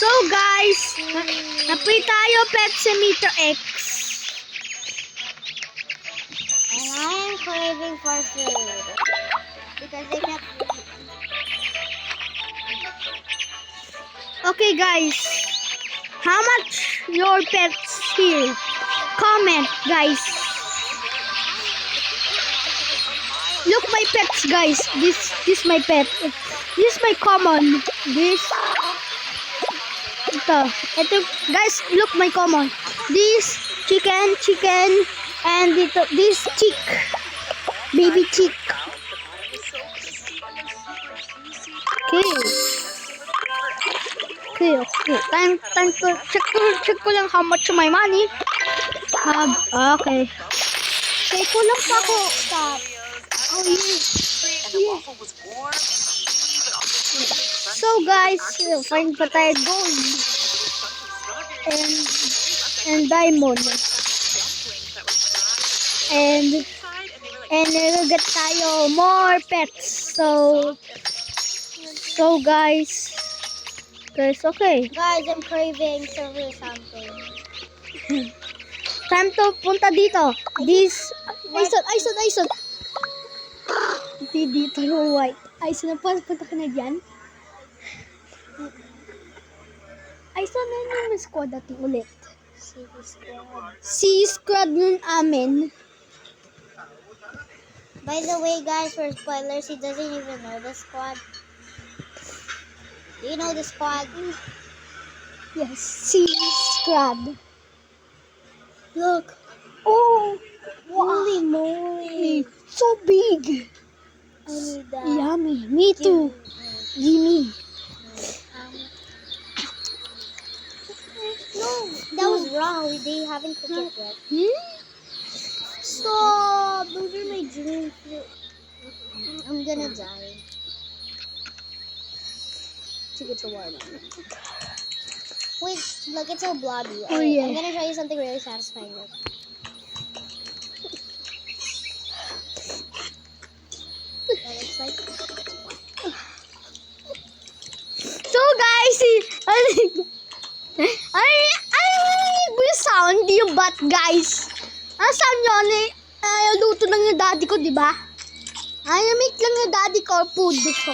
So guys, na-play tayo Pepsimeter X. And I am craving for food. Because I can't. Okay guys, how much your pets here? Comment guys. Look my pets guys. This my pet. This my common. Ito guys, look my common. This chicken and this chick. Baby chick. Okay. Time to check ko lang how much my money. Okay. Check ko lang pa ko. Stop. Oh yeah. So guys, find pa tayo gold. And diamond. And get tayo more pets. So guys, okay. Guys, I'm craving for something. Time to punta dito. Aison. Dito yung white. Aison, punta ka na dyan. Aison, na yung squad natin ulit. Si squad nun amin. By the way, guys, for spoilers, he doesn't even know the squad. Do you know the squad? Yes, si squad. Look. Oh, Holy moly. so big. I need that. Yummy. Me too. Gimme. No, that was wrong. They haven't cooked it yet. Stop. Those are my dreams. I'm gonna die. Sige, to warm. Wait, look, it's all blobby. Oh, Alright, yeah. I'm gonna show you something really satisfying. Look. That looks like. So guys, ay yung sound, yung bat guys. Ang sound yun luto lang yung daddy ko, di ba? Ay, make lang yung daddy ko food.